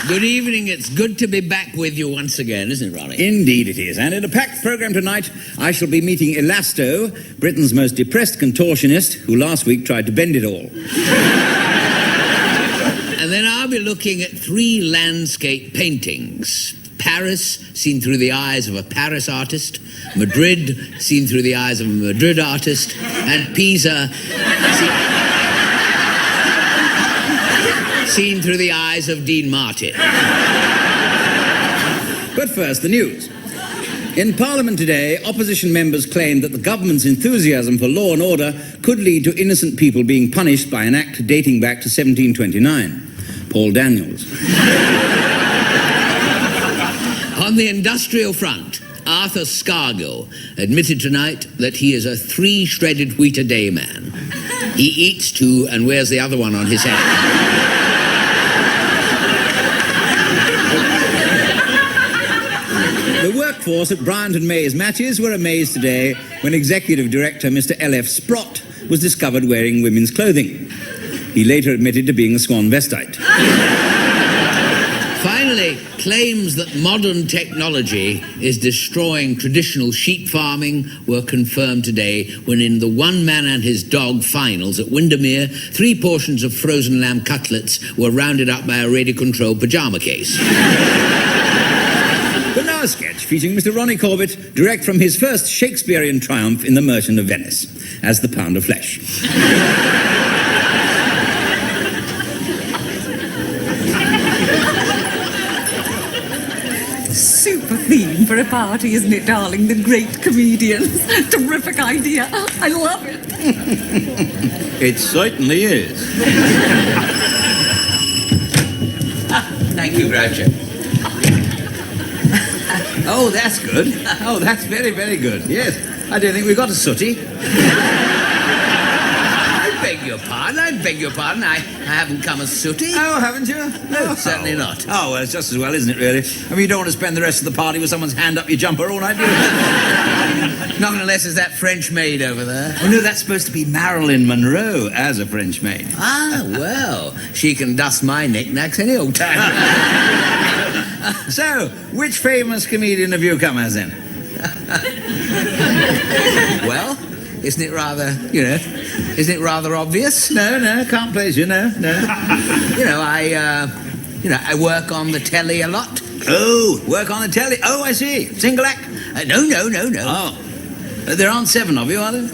Good evening. It's good to be back with you once again, isn't it, Ronnie? Indeed it is. And in a packed programme tonight, I shall be meeting Elasto, Britain's most depressed contortionist, who last week tried to bend it all. And then I'll be looking at 3 landscape paintings. Paris, seen through the eyes of a Paris artist. Madrid, seen through the eyes of a Madrid artist. And Pisa, seen through the eyes of Dean Martin. But first, the news. In Parliament today, opposition members claimed that the government's enthusiasm for law and order could lead to innocent people being punished by an act dating back to 1729. Paul Daniels. On the industrial front, Arthur Scargill admitted tonight that he is a 3-shredded wheat a day man. He eats 2 and wears the other one on his head. The workforce at Bryant and May's matches were amazed today when Executive Director Mr. L.F. Sprott was discovered wearing women's clothing. He later admitted to being a swan vestite. Finally, claims that modern technology is destroying traditional sheep farming were confirmed today when in the One Man and His Dog finals at Windermere, 3 portions of frozen lamb cutlets were rounded up by a radio-controlled pyjama case. But now a sketch featuring Mr. Ronnie Corbett, direct from his first Shakespearean triumph in The Merchant of Venice, as the Pound of Flesh. Super theme for a party, isn't it, darling? The great comedians. Terrific idea. I love it. It certainly is. Thank you, Groucho. Oh, that's good. Oh, that's very, very good. Yes. I don't think we've got a sooty. I beg your pardon. I haven't come as sooty. Oh, haven't you? No, certainly not. Oh, well, it's just as well, isn't it, really? I mean, you don't want to spend the rest of the party with someone's hand up your jumper all night, do you? Not unless it's that French maid over there. Oh, no, that's supposed to be Marilyn Monroe as a French maid. Ah, well, she can dust my knickknacks any old time. So, which famous comedian have you come as, then? Well, isn't it rather, isn't it rather obvious? No, can't please you, no. I work on the telly a lot. Oh, work on the telly. Oh, I see. Single act? No. Oh. There aren't 7 of you, are there?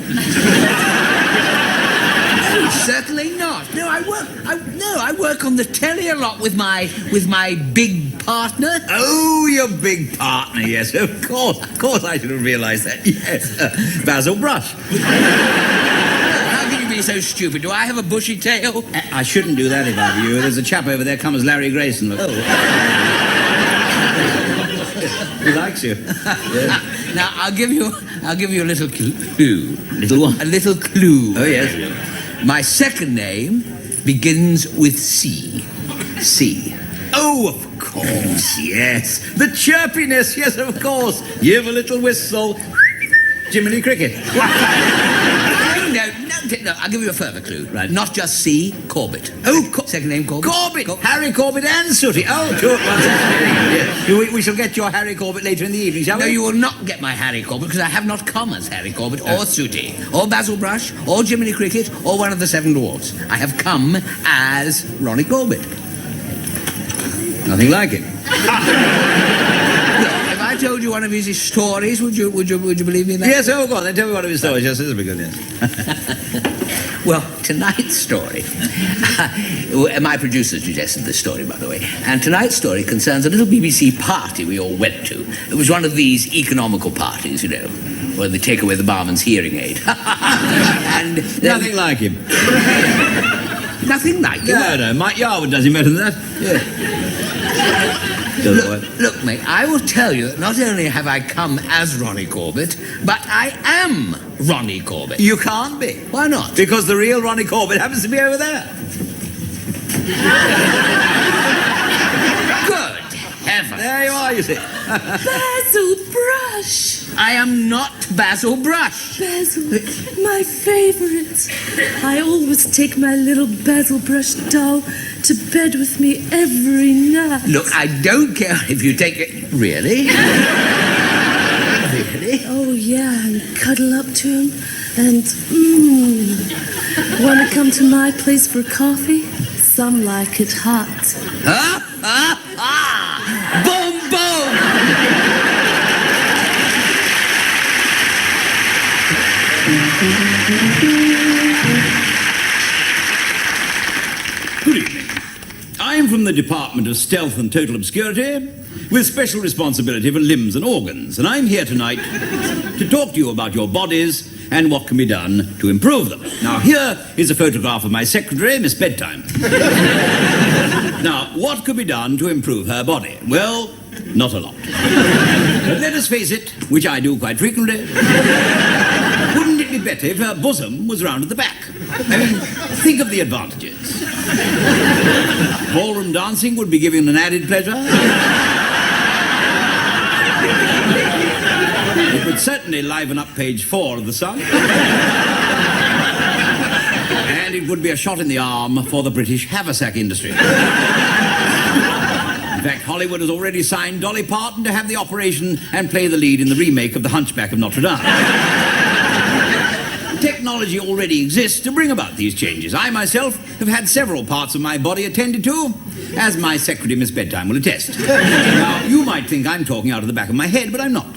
No, certainly not. No, I work on the telly a lot with my big partner. Oh, your big partner, yes, of course I should have realised that, yes. Basil Brush. How can you be so stupid? Do I have a bushy tail? I shouldn't do that if I were you. There's a chap over there, come as Larry Grayson. Look. Oh. He likes you. Yeah. Now, I'll give you a little clue. Little what? A little clue. Oh, yes. My second name begins with C. C. Oh, of course, yes. The chirpiness, yes, of course. You have a little whistle. Jiminy Cricket. No, I'll give you a further clue. Right. Not just C, Corbett. Oh, second name Corbett. Harry Corbett and Sooty. Oh, good. Well, we shall get your Harry Corbett later in the evening, shall we? No, you will not get my Harry Corbett, because I have not come as Harry Corbett, or Sooty, or Basil Brush, or Jiminy Cricket, or one of the 7 dwarfs. I have come as Ronnie Corbett. Nothing like it. If I told you one of his stories, would you believe me in that? Yes, oh, go on, then tell me one of his stories. Yes, this will be good, yes. Well, tonight's story... my producer suggested this story, by the way. And tonight's story concerns a little BBC party we all went to. It was one of these economical parties, where they take away the barman's hearing aid. And Nothing like him. Nothing like him? No, Mike Yarwood does him better than that. Yeah. Look, mate, I will tell you that not only have I come as Ronnie Corbett, but I am Ronnie Corbett. You can't be. Why not? Because the real Ronnie Corbett happens to be over there. Good heavens. There you are, you see. Basil Brush. I am not Basil Brush. Basil, my favourite. I always take my little Basil Brush doll to bed with me every night. Look, I don't care if you take it... Really? Really? Oh, yeah, and cuddle up to him and, want to come to my place for coffee? Some like it hot. Ha, ha, ha! Boom, boom! Good evening. I am from the Department of Stealth and Total Obscurity, with special responsibility for limbs and organs, and I'm here tonight to talk to you about your bodies and what can be done to improve them. Now, here is a photograph of my secretary, Miss Bedtime. Now, what could be done to improve her body? Well, not a lot. But let us face it, which I do quite frequently, wouldn't it be better if her bosom was round at the back? I mean, think of the advantages. Ballroom dancing would be given an added pleasure. It would certainly liven up page 4 of The Sun. And it would be a shot in the arm for the British haversack industry. In fact, Hollywood has already signed Dolly Parton to have the operation and play the lead in the remake of The Hunchback of Notre Dame. Technology already exists to bring about these changes. I myself have had several parts of my body attended to, as my secretary, Miss Bedtime, will attest. Now, you might think I'm talking out of the back of my head, but I'm not.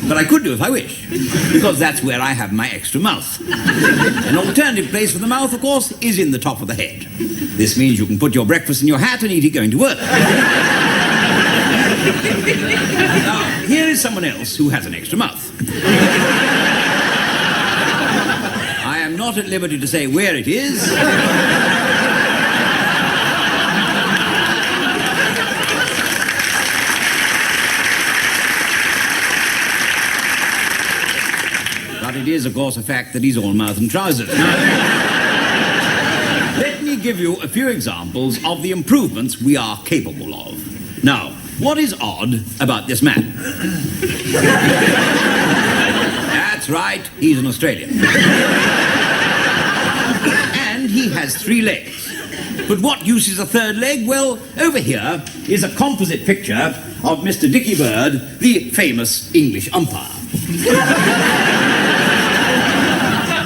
But I could do if I wish, because that's where I have my extra mouth. An alternative place for the mouth, of course, is in the top of the head. This means you can put your breakfast in your hat and eat it going to work. Now, here is someone else who has an extra mouth. I am not at liberty to say where it is. But it is, of course, a fact that he's all mouth and trousers. Now, let me give you a few examples of the improvements we are capable of. Now, what is odd about this man? That's right, he's an Australian. And he has 3 legs. But what use is a third leg? Well, over here is a composite picture of Mr. Dickie Bird, the famous English umpire.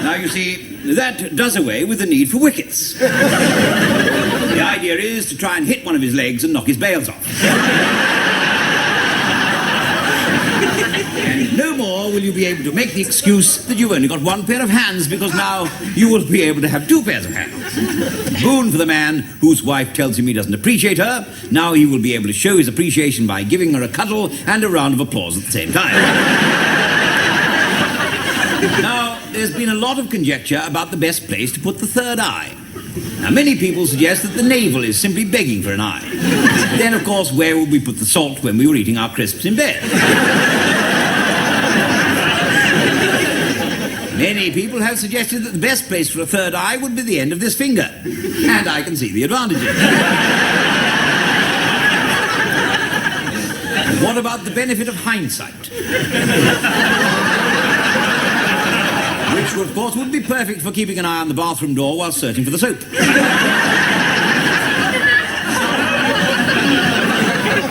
Now, you see, that does away with the need for wickets. The idea is to try and hit one of his legs and knock his bails off. And no more will you be able to make the excuse that you've only got 1 pair of hands, because now you will be able to have 2 pairs of hands. Boon for the man whose wife tells him he doesn't appreciate her. Now he will be able to show his appreciation by giving her a cuddle and a round of applause at the same time. Now, there's been a lot of conjecture about the best place to put the third eye. Now, many people suggest that the navel is simply begging for an eye. Then, of course, where would we put the salt when we were eating our crisps in bed? Many people have suggested that the best place for a third eye would be the end of this finger. And I can see the advantages. What about the benefit of hindsight? Which, of course, would be perfect for keeping an eye on the bathroom door while searching for the soap.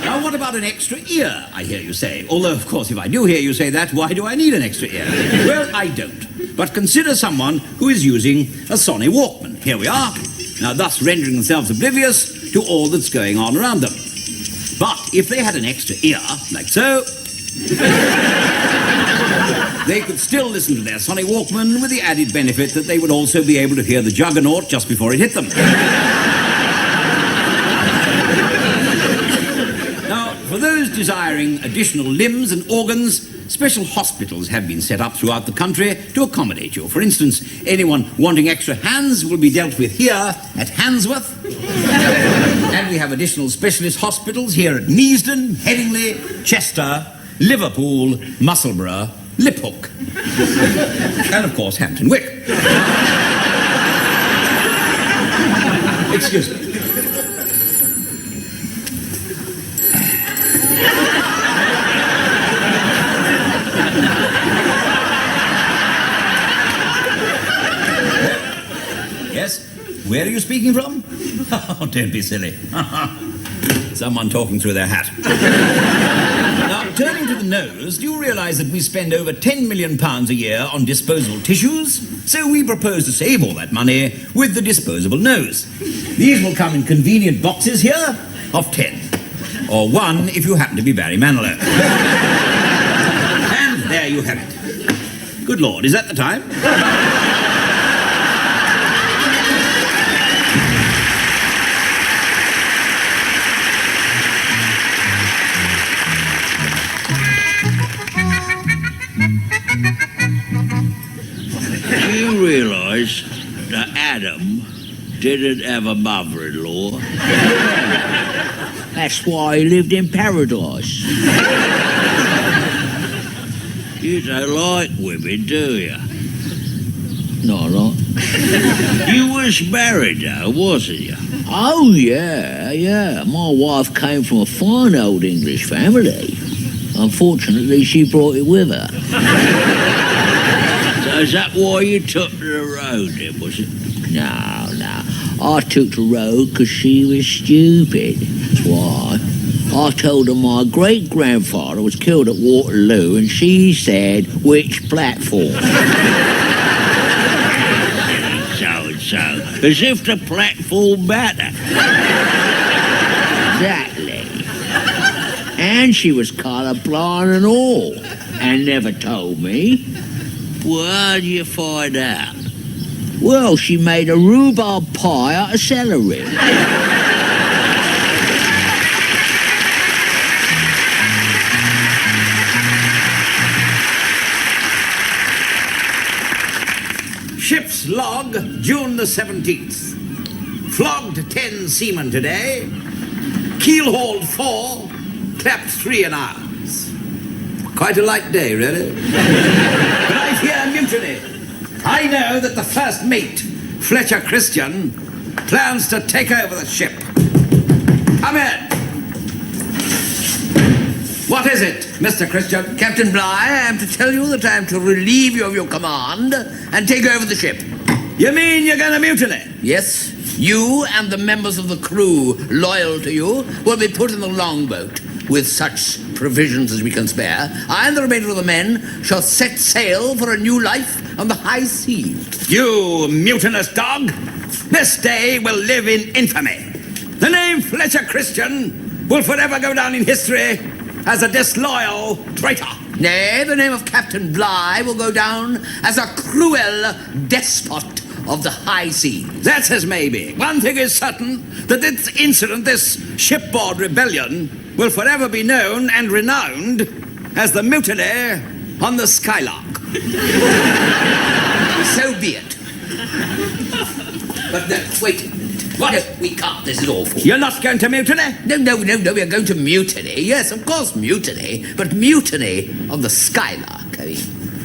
Now, what about an extra ear, I hear you say? Although, of course, if I do hear you say that, why do I need an extra ear? Well, I don't. But consider someone who is using a Sony Walkman. Here we are. Now, thus rendering themselves oblivious to all that's going on around them. But if they had an extra ear, like so, they could still listen to their Sony Walkman with the added benefit that they would also be able to hear the juggernaut just before it hit them. Now, for those desiring additional limbs and organs, special hospitals have been set up throughout the country to accommodate you. For instance, anyone wanting extra hands will be dealt with here at Handsworth. And we have additional specialist hospitals here at Neasden, Headingley, Chester, Liverpool, Musselburgh, Liphook, and of course Hampton Wick. Excuse me. Yes? Where are you speaking from? Oh, don't be silly. Someone talking through their hat. Now, turning to the nose, do you realise that we spend over £10 million a year on disposable tissues? So we propose to save all that money with the disposable nose. These will come in convenient boxes here of 10. Or 1 if you happen to be Barry Manilow. And there you have it. Good Lord, is that the time? Do you realise that Adam didn't have a mother-in-law? That's why he lived in paradise. You don't like women, do you? Not a lot. You was married though, wasn't you? Oh, yeah. My wife came from a fine old English family. Unfortunately, she brought it with her. So is that why you took to the road then, was it? No. I took the road because she was stupid. That's why. I told her my great-grandfather was killed at Waterloo, and she said, which platform? So. As if the platform mattered. Exactly. And she was colour-blind and all, and never told me. Well, how did you find out? Well, she made a rhubarb pie out of celery. Ship's log, June the 17th. Flogged 10 seamen today. Keel-hauled 4, clapped 3 in irons. Quite a light day, really. But I fear mutiny. I know that the first mate, Fletcher Christian, plans to take over the ship. Come in. What is it, Mr. Christian? Captain Bligh, I am to tell you that I am to relieve you of your command and take over the ship. You mean you're going to mutiny? Yes, you and the members of the crew loyal to you will be put in the longboat with such provisions as we can spare. I and the remainder of the men shall set sail for a new life on the high seas. You mutinous dog! This day will live in infamy. The name Fletcher Christian will forever go down in history as a disloyal traitor. Nay, the name of Captain Bligh will go down as a cruel despot of the high seas. That's as may be. One thing is certain, that this incident, this shipboard rebellion, will forever be known and renowned as the mutiny on the Skylark. So be it. But no, wait. What? No, we can't. This is awful. You're not going to mutiny? No, we are going to mutiny. Yes, of course, mutiny. But mutiny on the Skylark. I mean,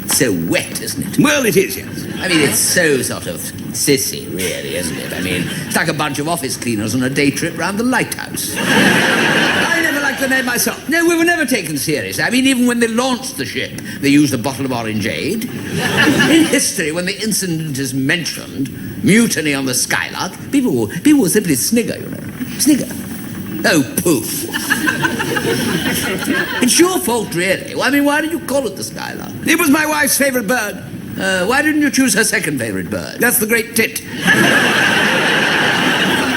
it's so wet, isn't it? Well, it is, yes. I mean, it's so sort of sissy, really, isn't it? I mean, it's like a bunch of office cleaners on a day trip round the lighthouse. I never liked the name myself. No, we were never taken seriously. I mean, even when they launched the ship, they used a bottle of orangeade. In history, when the incident is mentioned, mutiny on the Skylark, people will simply snigger, you know. Snigger. Oh, pooh. It's your fault, really. I mean, why did you call it the Skylark? It was my wife's favourite bird. Why didn't you choose her second favourite bird? That's the great tit.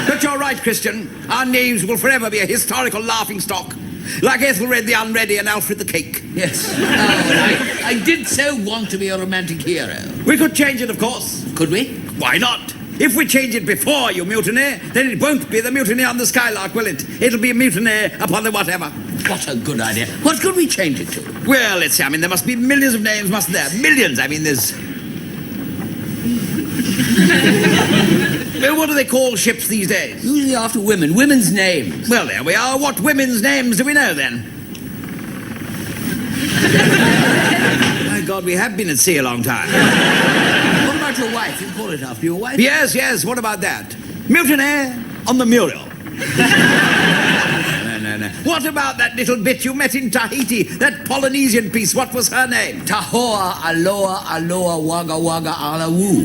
But you're right, Christian. Our names will forever be a historical laughingstock. Like Ethelred the Unready and Alfred the Cake. Yes. Oh, and I did so want to be a romantic hero. We could change it, of course. Could we? Why not? If we change it before you mutiny, then it won't be the mutiny on the Skylark, will it? It'll be a mutiny upon the whatever. What a good idea. What could we change it to? Well, let's see. I mean, there must be millions of names, mustn't there? Millions. I mean, there's... Well, what do they call ships these days? Usually after women. Women's names. Well, there we are. What women's names do we know, then? My God, we have been at sea a long time. What about your wife? You call it after your wife? Yes. What about that? Mutiny on the Muriel. No. What about that little bit you met in Tahiti? That Polynesian piece, what was her name? Tahoa, aloha, aloha, wagga, wagga, ala woo.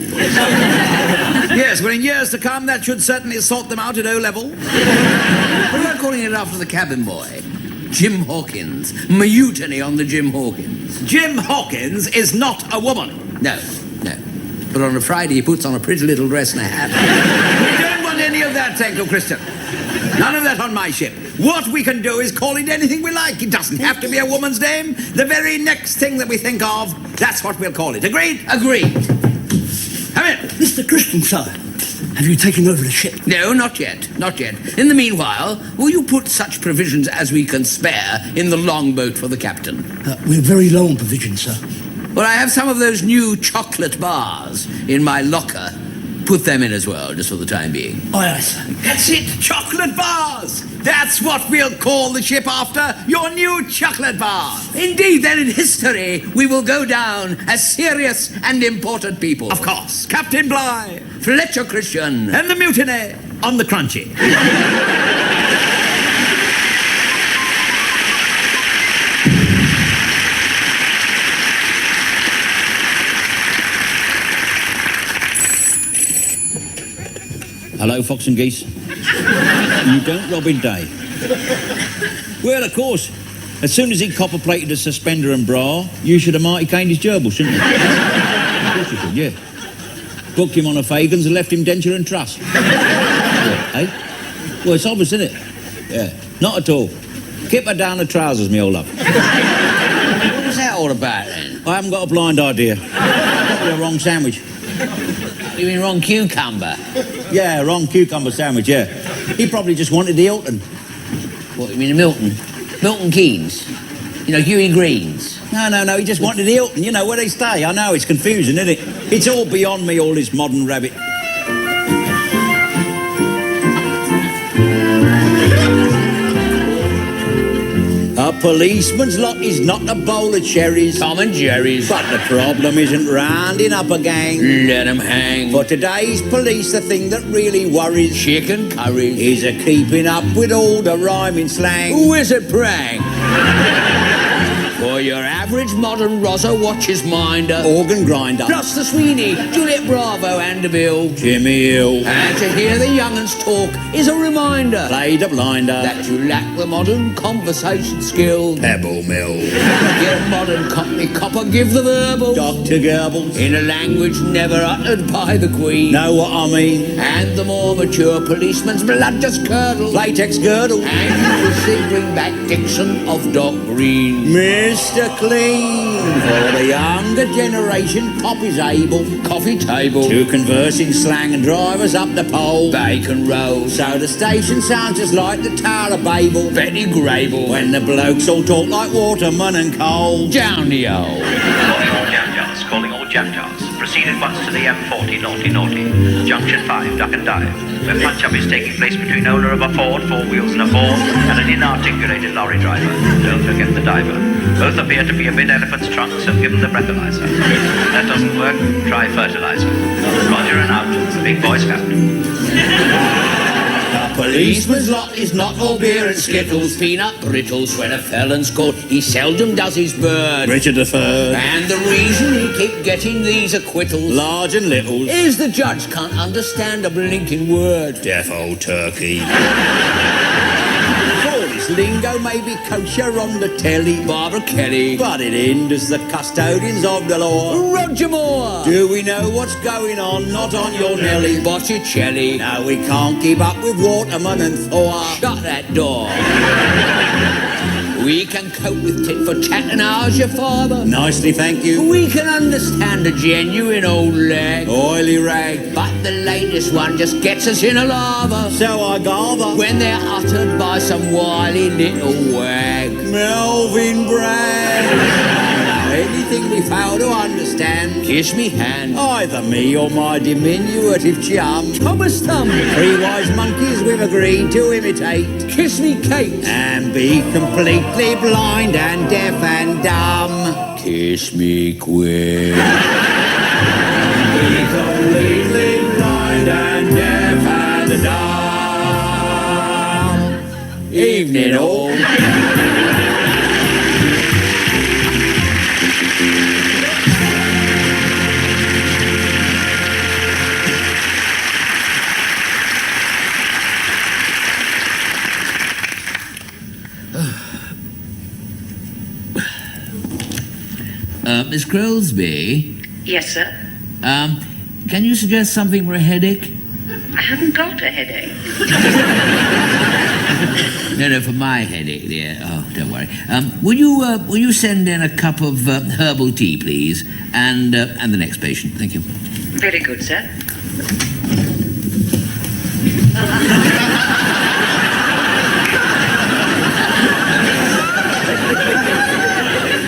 Yes, well, in years to come, that should certainly sort them out at O-level. What about calling it after the cabin boy? Jim Hawkins. Mutiny on the Jim Hawkins. Jim Hawkins is not a woman. No. But on a Friday, he puts on a pretty little dress and a hat. We don't want any of that, thank you, Christian. None of that on my ship. What we can do is call it anything we like. It doesn't have to be a woman's name. The very next thing that we think of, that's what we'll call it. Agreed? Agreed. Come in. Mr. Christian, sir, have you taken over the ship? No, not yet. In the meanwhile, will you put such provisions as we can spare in the longboat for the captain? We're very low on provisions, sir. Well, I have some of those new chocolate bars in my locker. Put them in as well, just for the time being. Aye, sir. That's it, chocolate bars. That's what we'll call the ship after, your new chocolate bar. Indeed, then in history, we will go down as serious and important people. Of course, Captain Bligh. Fletcher Christian. And the mutiny on the Crunchy. Hello, Fox and Geese. You don't rob in day. Well, of course. As soon as he copper-plated the suspender and bra, you should have Marty caned his gerbil, shouldn't you? Of course you should, yeah. Booked him on a Fagans and left him denture and truss. Yeah, eh? Well, it's obvious, isn't it? Yeah, not at all. Keep her down the trousers, me old love. What was that all about, then? I haven't got a blind idea. Probably a wrong sandwich. You mean wrong cucumber? Yeah, wrong cucumber sandwich, yeah. He probably just wanted the Hilton. What, you mean Milton? Milton Keynes? You know, Huey Greens? No, he just wanted the Hilton. You know, where they stay. I know, it's confusing, isn't it? It's all beyond me, all this modern rabbit. A policeman's lot is not a bowl of cherries. Tom and Jerry's. But the problem isn't rounding up a gang. Let 'em hang. For today's police, the thing that really worries Chicken curries. is a keeping up with all the rhyming slang. Wizard prank. For your average modern Rosa watches minder. Organ grinder. Plus the Sweeney, Juliet Bravo and DeVille. Jimmy Hill. And to hear the young'uns talk is a reminder Play the blinder. that you lack the modern conversation skill. Pebble Mill. Your modern cockney copper give the verbal. Dr. Goebbels. In a language never uttered by the Queen. Know what I mean? And the more mature policeman's blood just curdles. Latex girdle. And you will see bring back Dixon of Dock Green. Mr. Clean. For the younger generation, pop is able Coffee table. to converse in slang and drive us up the pole. Bacon rolls. So the station sounds just like the Tower of Babel. Betty Grable. When the blokes all talk like Waterman and Cole. Down the old. Calling all jam jars. Proceed at once to the M40 naughty. Junction 5, duck and dive. Where punch-up is taking place between owner of a Ford, 4 wheels and a Ford, and an inarticulated lorry driver. Don't forget the diver. Both appear to be a mid-elephant's trunk, so give them the breathalyzer. If that doesn't work, try fertilizer. Roger and out. Big Boy Scout. Policeman's lot is not all beer and skittles, peanut brittles. When a felon's caught, he seldom does his bird. Richard III. And the reason he keep getting these acquittals Large and littles. is the judge can't understand a blinking word. Deaf old turkey. All this lingo may be kosher on the telly, Barbara Kelly. but it hinders the custodians of the law. Roger Moore. Do we know what's going on? Not on your Nelly. Botticelli. No, we can't keep up with Waterman and Thor. Shut that door. We can cope with tit for tat and ours your father. Nicely, thank you. We can understand a genuine old leg. Oily rag. But the latest one just gets us in a lava. So I gather. When they're uttered by some wily little wag. Melvin Bragg. Anything we fail to understand. Kiss me hand. Either me or my diminutive chum. Thomas Thumb. 3 wise monkeys we've agreed to imitate. Kiss me Kate. And be completely blind and deaf and dumb. Kiss me quick. Be completely blind and deaf and dumb. Evening all. Miss Crowlesby, Yes, sir. can you suggest something for a headache? I haven't got a headache. No, for my headache, dear. Oh, don't worry. Will you send in a cup of herbal tea, please, and the next patient? Thank you. Very good, sir.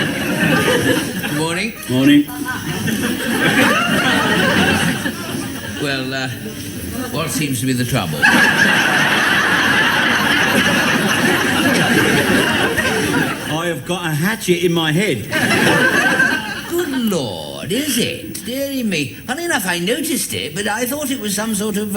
Good morning. Morning. Well, what seems to be the trouble? I have got a hatchet in my head. Good Lord, is it? Dearie me. Funny enough, I noticed it, but I thought it was some sort of,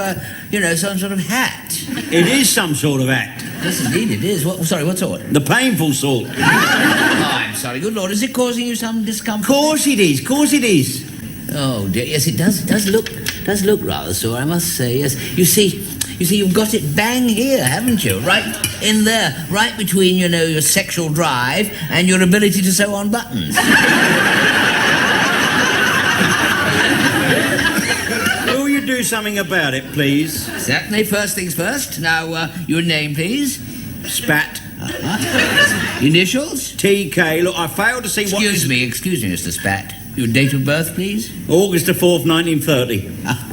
some sort of hat. It is some sort of act. Yes, indeed, it is. What sort? The painful sort. Oh, I'm sorry. Good Lord, is it causing you some discomfort? Course it is. Oh dear, yes, it does look rather sore, I must say. Yes, you see, you've got it bang here, haven't you? Right in there, right between, your sexual drive and your ability to sew on buttons. Will you do something about it, please? Certainly. First things first. Now, your name, please. Spat. Initials? TK. Look, I failed to see Excuse me, Mr. Spat. Your date of birth, please? August the 4th, 1930.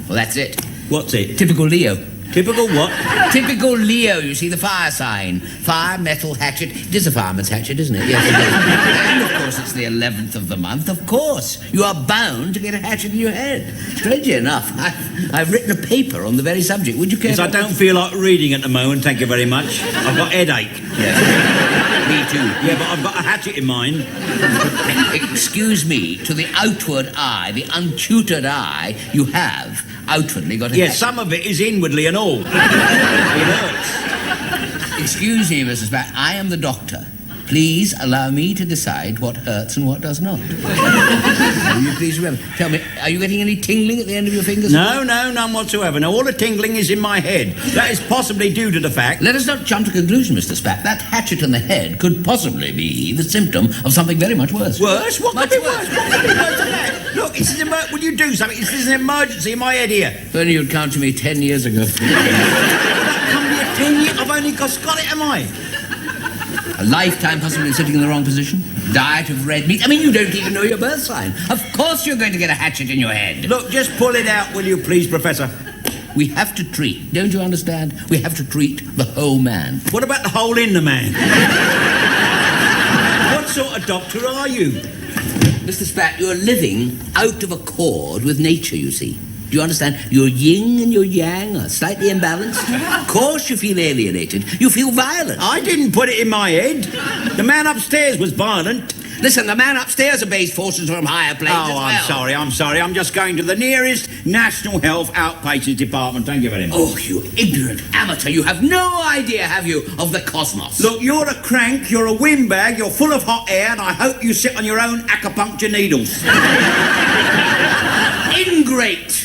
Well, that's it. What's it? Typical Leo. Typical what? Typical Leo, you see, the fire sign. Fire, metal, hatchet. It is a fireman's hatchet, isn't it? Yes, it is. And, of course, it's the 11th of the month. Of course. You are bound to get a hatchet in your head. Strangely enough, I've written a paper on the very subject. Would you care? Yes, I don't feel like reading at the moment, thank you very much. I've got headache. Yes. Me too. Yeah, but I've got a hatchet in mind. Excuse me, to the outward eye, the untutored eye, you have outwardly got a Yes, hatchet. some of it is inwardly and all. It hurts. Excuse me, Mrs. Bat, I am the doctor. Please allow me to decide what hurts and what does not. Will you please remember? Tell me, are you getting any tingling at the end of your fingers? No, none whatsoever. No, all the tingling is in my head. That is possibly due to the fact... Let us not jump to conclusion, Mr. Spat. That hatchet in the head could possibly be the symptom of something very much worse. Worse? What Much could be worse. worse? What could be worse than that? Look, will you do something? This is an emergency in my head here. If only you'd come to me 10 years ago. I've only got it, am I? A lifetime possibly sitting in the wrong position. Diet of red meat. I mean, you don't even know your birth sign. Of course you're going to get a hatchet in your head. Look, just pull it out, will you please, Professor? We have to treat. Don't you understand? We have to treat the whole man. What about the hole in the man? What sort of doctor are you? Mr. Spat, you're living out of accord with nature, you see. Do you understand? Your yin and your yang are slightly imbalanced. Of course you feel alienated. You feel violent. I didn't put it in my head. The man upstairs was violent. Listen, the man upstairs obeys forces from higher planes as well. I'm sorry. I'm just going to the nearest National Health Outpatients Department. Thank you very much. Oh, you ignorant amateur. You have no idea, have you, of the cosmos? Look, you're a crank, you're a windbag, you're full of hot air, and I hope you sit on your own acupuncture needles. Ingrate.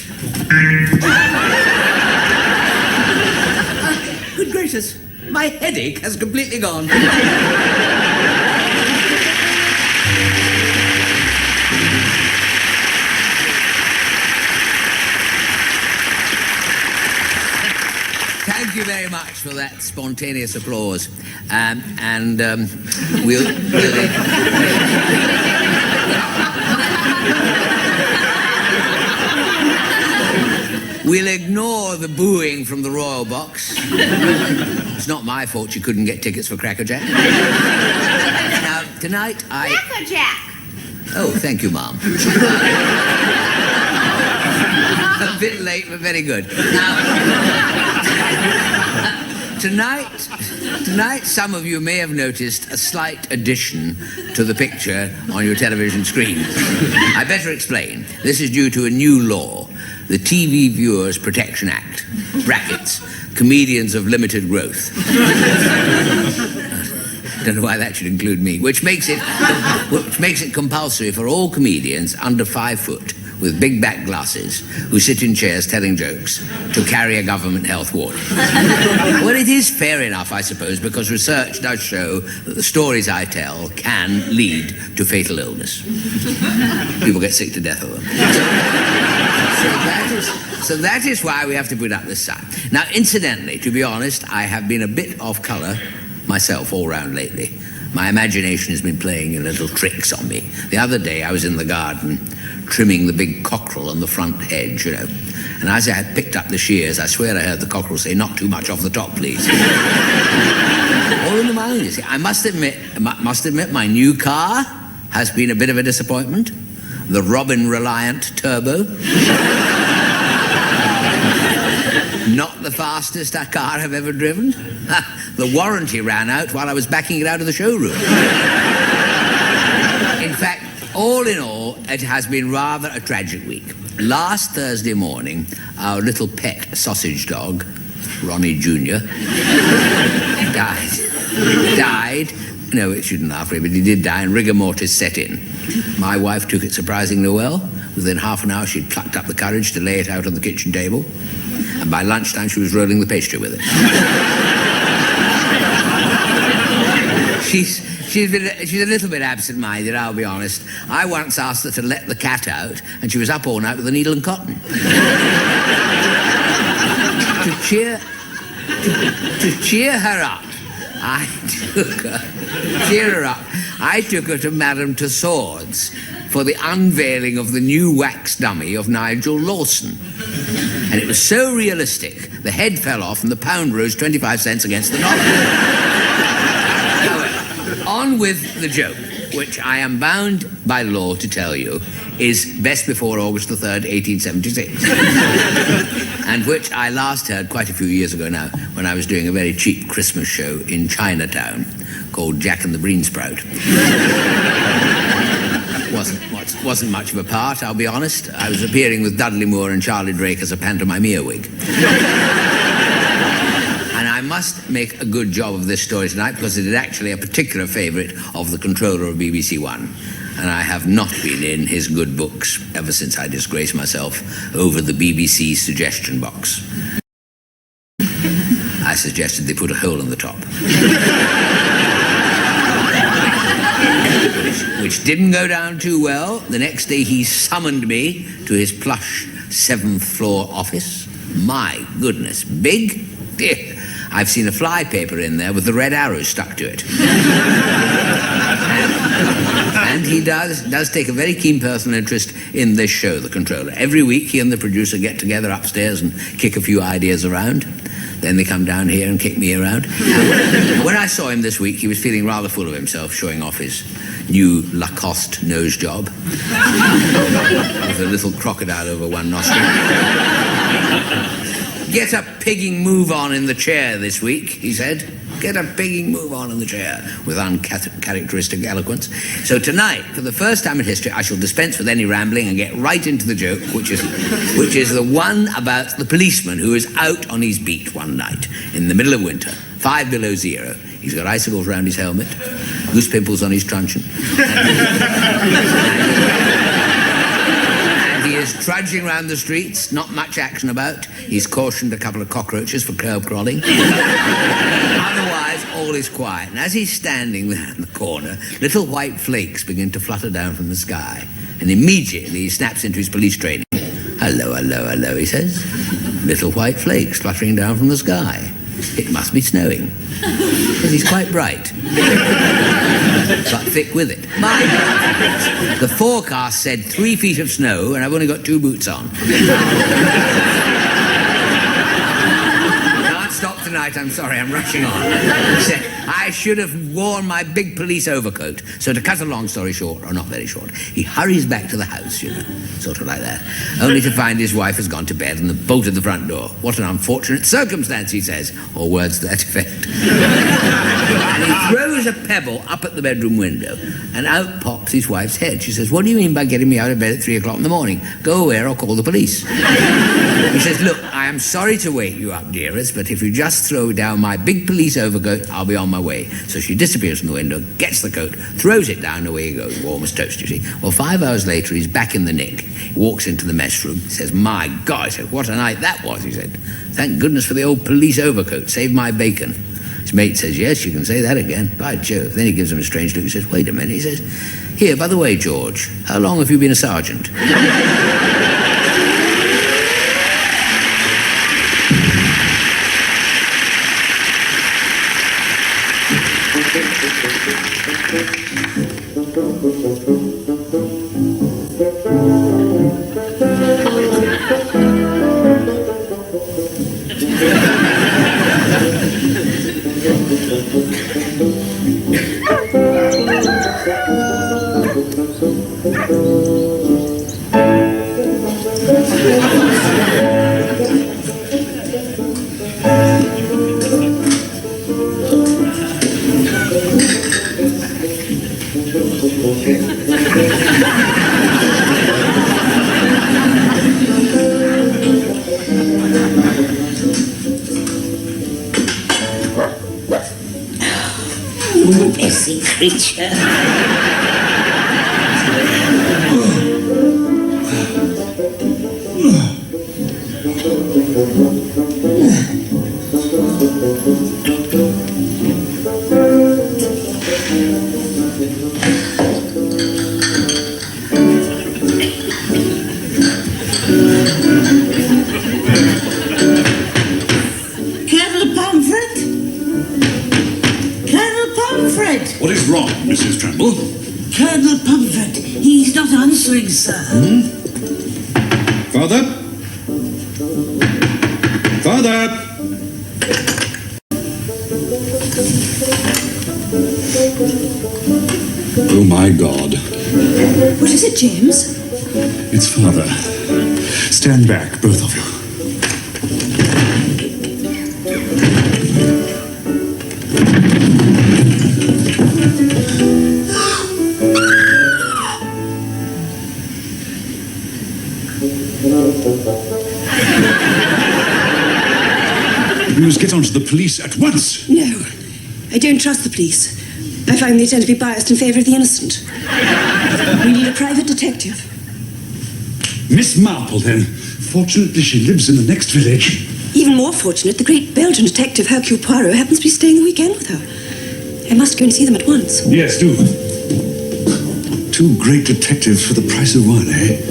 Good gracious, my headache has completely gone. Thank you very much for that spontaneous applause. We'll ignore the booing from the royal box. It's not my fault you couldn't get tickets for Cracker Jack. Now, tonight Cracker Jack! Oh, thank you, Mom. A bit late, but very good. Now, tonight, some of you may have noticed a slight addition to the picture on your television screen. I better explain. This is due to a new law, the TV Viewers Protection Act, brackets, comedians of limited growth. Don't know why that should include me, which makes it compulsory for all comedians under 5 foot with big back glasses who sit in chairs telling jokes to carry a government health warning. Well, it is fair enough, I suppose, because research does show that the stories I tell can lead to fatal illness. People get sick to death of them. So that is why we have to put up this sign. Now, incidentally, to be honest, I have been a bit off colour myself all round lately. My imagination has been playing little tricks on me. The other day I was in the garden trimming the big cockerel on the front hedge, you know. And as I had picked up the shears, I swear I heard the cockerel say, "Not too much off the top, please." All in the mind, you see. I must admit, my new car has been a bit of a disappointment. The Robin Reliant Turbo. Not the fastest car I've ever driven. The warranty ran out while I was backing it out of the showroom. In fact, all in all, it has been rather a tragic week. Last Thursday morning, our little pet sausage dog, Ronnie Jr., died. No, it shouldn't laugh, but he did die, and rigor mortis set in. My wife took it surprisingly well. Within half an hour, she'd plucked up the courage to lay it out on the kitchen table. And by lunchtime, she was rolling the pastry with it. She's a little bit absent-minded, I'll be honest. I once asked her to let the cat out, and she was up all night with a needle and cotton. To cheer her up, I took her to Madame Tussauds for the unveiling of the new wax dummy of Nigel Lawson. And it was so realistic, the head fell off and the pound rose 25 cents against the dollar. On with the joke, which I am bound by law to tell you is best before August the 3rd, 1876. And which I last heard quite a few years ago now when I was doing a very cheap Christmas show in Chinatown called Jack and the Beansprout. Wasn't much of a part, I'll be honest. I was appearing with Dudley Moore and Charlie Drake as a pantomime earwig. And I must make a good job of this story tonight because it is actually a particular favourite of the controller of BBC One. And I have not been in his good books ever since I disgraced myself over the BBC suggestion box. I suggested they put a hole in the top. Which didn't go down too well. The next day he summoned me to his plush 7th floor office. My goodness, big? I've seen a fly paper in there with the red arrows stuck to it. And he does take a very keen personal interest in this show, The Controller. Every week he and the producer get together upstairs and kick a few ideas around. Then they come down here and kick me around. When I saw him this week, he was feeling rather full of himself, showing off his new Lacoste nose job with a little crocodile over one nostril. Get a pigging move on in the chair this week, he said. Get a pigging move on in the chair, with uncharacteristic eloquence. So tonight, for the first time in history, I shall dispense with any rambling and get right into the joke, which is the one about the policeman who is out on his beat one night in the middle of winter, 5 below zero. He's got icicles round his helmet, goose pimples on his truncheon. And he is trudging round the streets, not much action about. He's cautioned a couple of cockroaches for curb crawling. Otherwise, all is quiet. And as he's standing there in the corner, little white flakes begin to flutter down from the sky. And immediately he snaps into his police training. "Hello, hello, hello," he says. "Little white flakes fluttering down from the sky. It must be snowing." Because he's quite bright. But thick with it. My God. The forecast said 3 feet of snow, and I've only got 2 boots on. Can't stop tonight, I'm sorry, I'm rushing on. He said, I should have worn my big police overcoat. So to cut a long story short, or not very short, he hurries back to the house, you know, sort of like that, only to find his wife has gone to bed and bolted the front door. What an unfortunate circumstance, he says, or words to that effect. And he throws a pebble up at the bedroom window, and out pops his wife's head. She says, "What do you mean by getting me out of bed at 3 o'clock in the morning? Go away or I'll call the police." He says, "Look, I am sorry to wake you up, dearest, but if you just throw down my big police overcoat, I'll be on my my way. So she disappears from the window, gets the coat, throws it down, away he goes, warm as toast, you see. Well, 5 hours later, he's back in the nick. He walks into the mess room, says, my God, he said, what a night that was, he said. Thank goodness for the old police overcoat, saved my bacon. His mate says, yes, you can say that again. By Jove. Then he gives him a strange look. He says, wait a minute. He says, here, by the way, George, how long have you been a sergeant? Messy creature. What is wrong, Mrs. Tremble? Colonel Pomfret, he's not answering, sir. Father? Father? Oh, my God. What is it, James? It's Father. Stand back, both of you. We must get onto the police at once. No, I don't trust the police. I find they tend to be biased in favour of the innocent. We need a private detective. Miss Marple, then. Fortunately, she lives in the next village. Even more fortunate, the great Belgian detective Hercule Poirot happens to be staying the weekend with her. I must go and see them at once. Yes, do. 2 great detectives for the price of one, eh?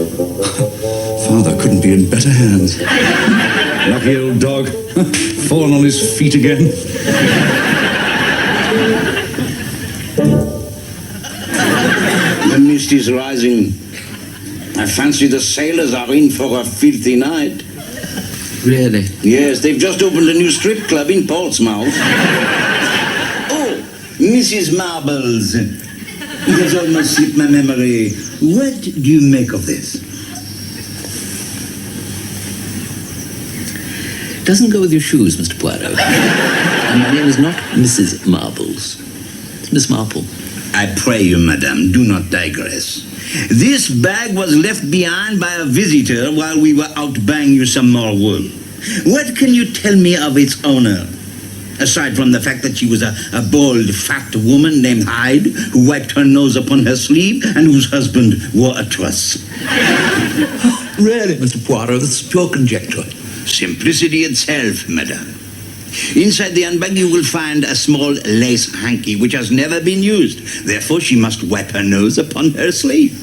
Father couldn't be in better hands. Lucky old dog. Fallen on his feet again. The mist is rising. I fancy the sailors are in for a filthy night. Really? Yes, they've just opened a new strip club in Portsmouth. Oh, Mrs. Marbles. It has almost slipped my memory. What do you make of this? Doesn't go with your shoes, Mr. Poirot. And my name is not Mrs. Marbles. It's Miss Marple. I pray you, madame, do not digress. This bag was left behind by a visitor while we were out buying you some more wool. What can you tell me of its owner? Aside from the fact that she was a bald, fat woman named Hyde, who wiped her nose upon her sleeve and whose husband wore a truss. Really, Mr. Poirot, that's pure conjecture. Simplicity itself, madame. Inside the handbag you will find a small lace hanky which has never been used. Therefore she must wipe her nose upon her sleeve.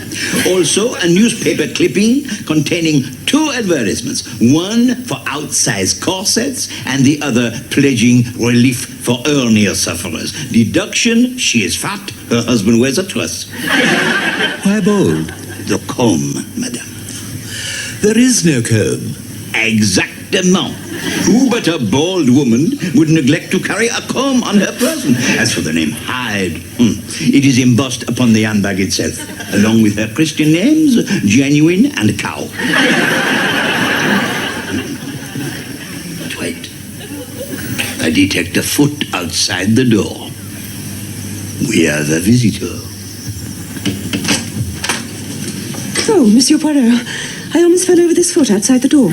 Also a newspaper clipping containing 2 advertisements. One for outsized corsets and the other pledging relief for hernia sufferers. Deduction, she is fat, her husband wears a truss. Why bold? The comb, madame. There is no comb. Exactement. Who but a bald woman would neglect to carry a comb on her person? As for the name Hyde, it is embossed upon the handbag itself, along with her Christian names, Genuine and Cow. But wait. I detect a foot outside the door. We have a visitor. Oh, Monsieur Poirot, I almost fell over this foot outside the door.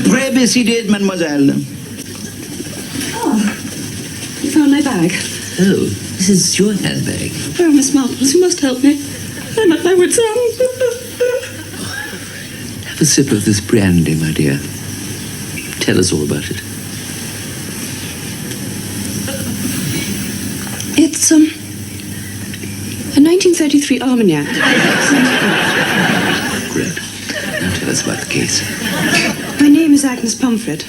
Pray be seated, mademoiselle. Oh, found my bag. Oh, this is your handbag. Oh, Miss Marples, you must help me. I'm at my wit's end. Have a sip of this brandy, my dear. Tell us all about it. It's, a 1933 Armagnac. Great. Now tell us about the case. My name is Agnes Pomfret.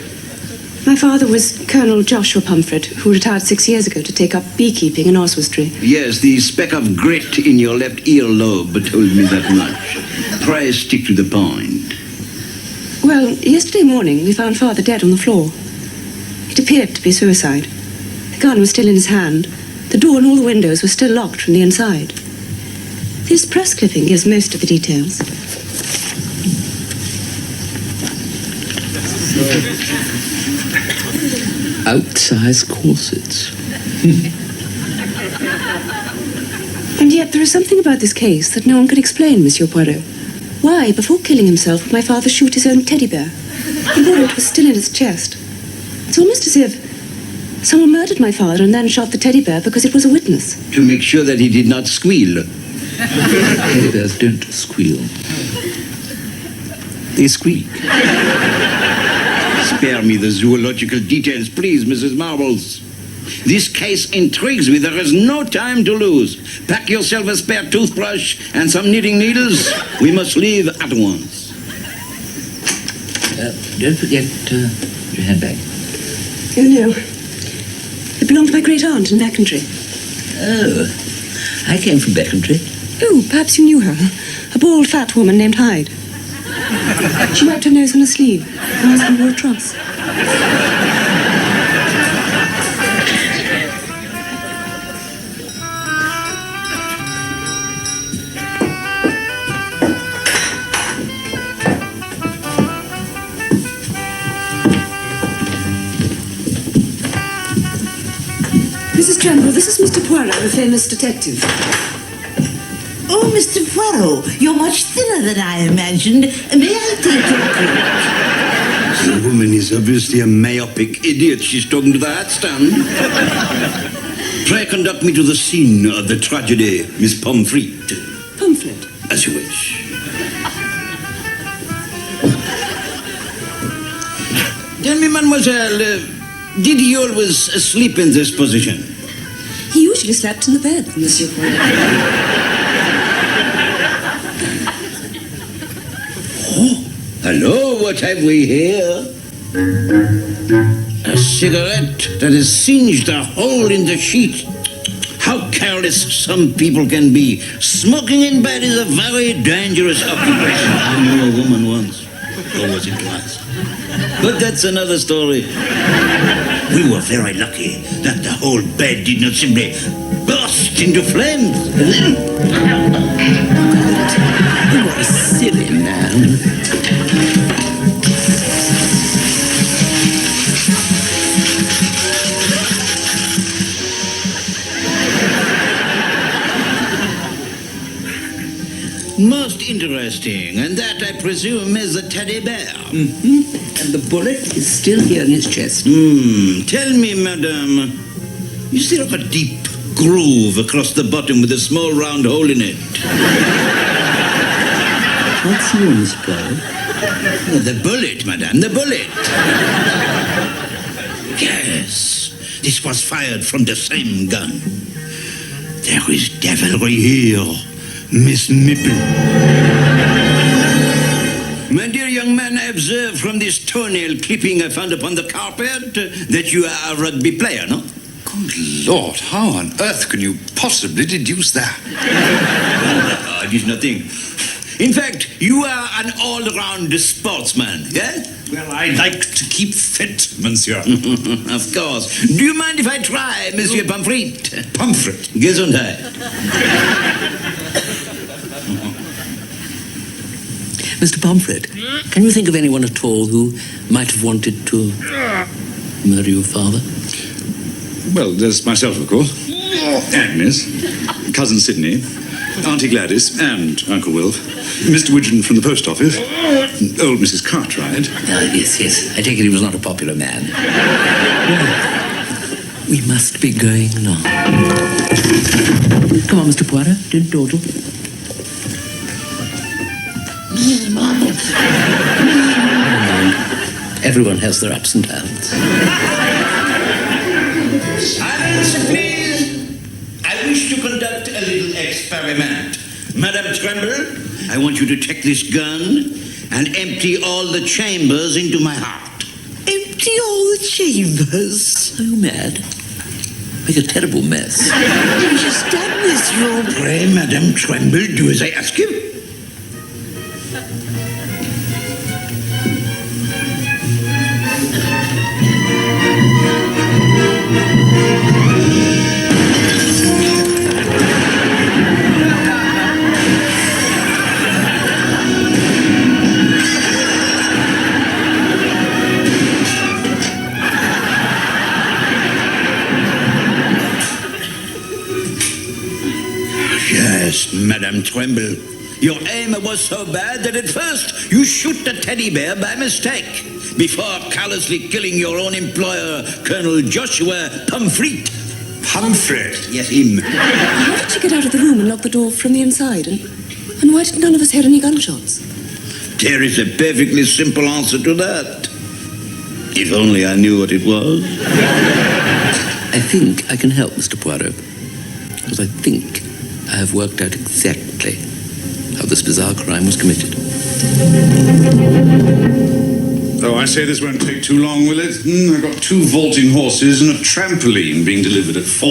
My father was Colonel Joshua Pomfret, who retired 6 years ago to take up beekeeping in Oswestry. Yes, the speck of grit in your left earlobe told me that much. Pray stick to the point. Well, yesterday morning we found father dead on the floor. It appeared to be suicide. The gun was still in his hand. The door and all the windows were still locked from the inside. This press clipping gives most of the details. Outsize corsets. And yet there is something about this case that no one could explain, Monsieur Poirot. Why, before killing himself, would my father shoot his own teddy bear? The bullet was still in his chest. It's almost as if someone murdered my father and then shot the teddy bear because it was a witness. To make sure that he did not squeal. Teddy bears don't squeal. They squeak. Spare me the zoological details, please, Mrs. Marbles. This case intrigues me. There is no time to lose. Pack yourself a spare toothbrush and some knitting needles. We must leave at once. Don't forget your handbag. Oh, no. It belonged to my great-aunt in Beckentry. Oh, I came from Beckentry. Oh, perhaps you knew her. A bald, fat woman named Hyde. She wiped her nose on her sleeve. Her husband wore a truss. Mrs. Tremble, this is Mr. Poirot, the famous detective. Oh, Mr. Poirot, you're much thinner than I imagined. May I take your coat? The woman is obviously a myopic idiot. She's talking to the hat stand. Pray conduct me to the scene of the tragedy, Miss Pomfret. Pomfret? As you wish. Tell me, mademoiselle, did he always sleep in this position? He usually slept in the bed, Monsieur Poirot. Oh, hello, what have we here? A cigarette that has singed a hole in the sheet. How careless some people can be. Smoking in bed is a very dangerous occupation. I knew a woman once. Or was it twice? But that's another story. We were very lucky that the whole bed did not simply burst into flames. What a silly man. Most interesting, and that, I presume, is the teddy bear. Mm-hmm. And the bullet is still here in his chest. Tell me, madame, you see like a deep groove across the bottom with a small round hole in it? What's the one, Mr. Poirot? Oh, the bullet, madame, the bullet. Yes, this was fired from the same gun. There is devilry here, Miss Mipple. My dear young man, I observe from this toenail clipping I found upon the carpet that you are a rugby player, no? Good Lord, how on earth can you possibly deduce that? It is nothing. In fact, you are an all-round sportsman, yeah? Well, I like to keep fit, monsieur. Of course. Do you mind if I try, Monsieur Pomfret? Pomfret. Gesundheit. Mr. Pomfret, can you think of anyone at all who might have wanted to murder your father? Well, there's myself, of course. Agnes, Cousin Sidney, Auntie Gladys, and Uncle Wilf, Mr. Widgeon from the post office, old Mrs. Cartwright. Yes. I take it he was not a popular man. We must be going now. Come on, Mr. Poirot, don't dawdle. Never mind. Everyone has their ups and downs. Silence, please. I wish to conduct a little experiment. Madame Tremble, I want you to take this gun and empty all the chambers into my heart. Empty all the chambers. So mad. Make a terrible mess. You've just done this, Rob. Pray, Madame Tremble, do as I ask you. Yes, Madame Tremble. Your aim was so bad that at first you shoot the teddy bear by mistake, before callously killing your own employer, Colonel Joshua Pomfret. Pomfret? Yes, him. How did you get out of the room and lock the door from the inside? And why did none of us hear any gunshots? There is a perfectly simple answer to that. If only I knew what it was. I think I can help, Mr. Poirot. Because I think I have worked out exactly how this bizarre crime was committed. Oh, I say this won't take too long, will it? I've got 2 vaulting horses and a trampoline being delivered at 4.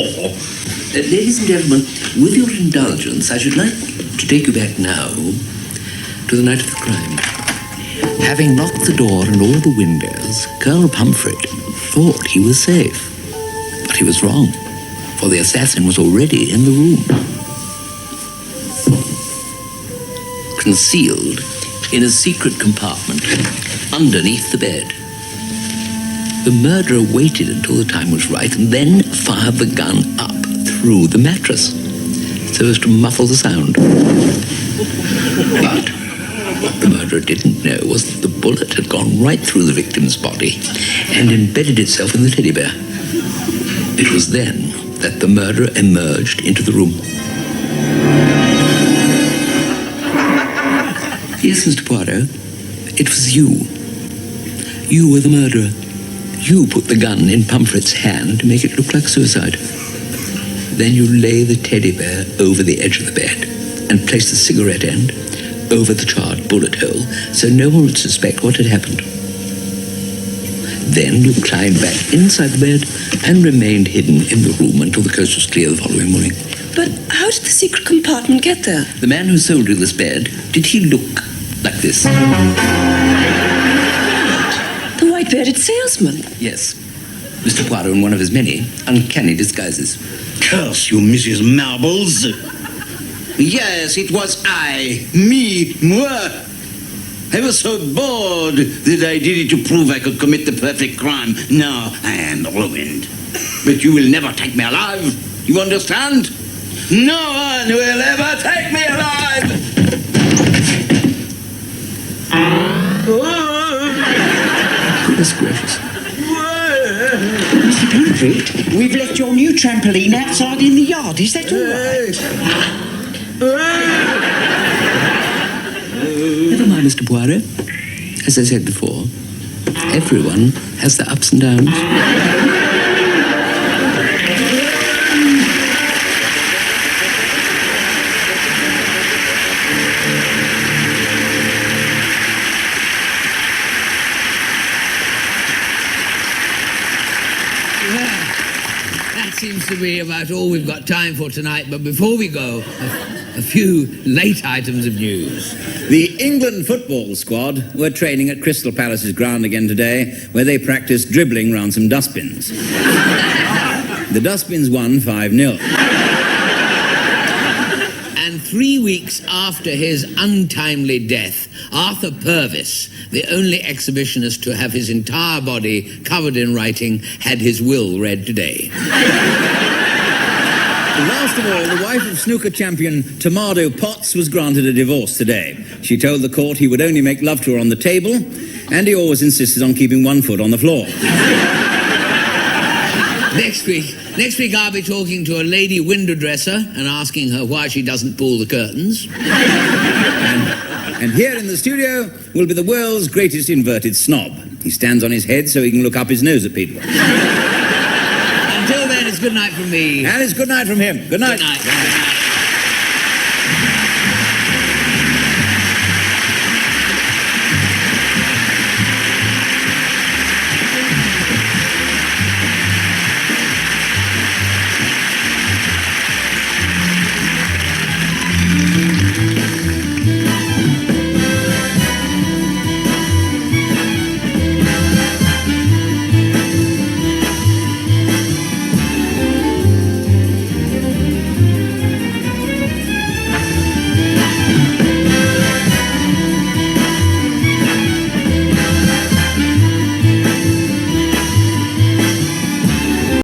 Ladies and gentlemen, with your indulgence, I should like to take you back now to the night of the crime. Having locked the door and all the windows, Colonel Pomfret thought he was safe. But he was wrong, for the assassin was already in the room. Concealed in a secret compartment underneath the bed. The murderer waited until the time was right and then fired the gun up through the mattress so as to muffle the sound. But what the murderer didn't know was that the bullet had gone right through the victim's body and embedded itself in the teddy bear. It was then that the murderer emerged into the room. Yes, Mr. Poirot, it was you. You were the murderer. You put the gun in Pomfret's hand to make it look like suicide. Then you lay the teddy bear over the edge of the bed and placed the cigarette end over the charred bullet hole so no one would suspect what had happened. Then you climbed back inside the bed and remained hidden in the room until the coast was clear the following morning. But how did the secret compartment get there? The man who sold you this bed, did he look like this? The white-bearded salesman? Yes. Mr. Poirot in one of his many uncanny disguises. Curse you, Mrs. Marbles. Yes, it was I. Moi. I was so bored that I did it to prove I could commit the perfect crime. Now I am ruined. But you will never take me alive. You understand? No one will ever take me alive. Goodness gracious. Mr. Pomfret, we've left your new trampoline outside in the yard. Is that all right? Never mind, Mr. Poirot. As I said before, everyone has their ups and downs. That seems to be about all we've got time for tonight, but before we go, a few late items of news. The England football squad were training at Crystal Palace's ground again today, where they practiced dribbling round some dustbins. The dustbins won 5-0. And 3 weeks after his untimely death, Arthur Purvis, the only exhibitionist to have his entire body covered in writing, had his will read today. Last of all, the wife of snooker champion Tomato Potts was granted a divorce today. She told the court he would only make love to her on the table, and he always insisted on keeping one foot on the floor. Next week I'll be talking to a lady window dresser and asking her why she doesn't pull the curtains. And here in the studio will be the world's greatest inverted snob. He stands on his head so he can look up his nose at people. Until then, it's good night from me. And it's good night from him. Good night. Good night.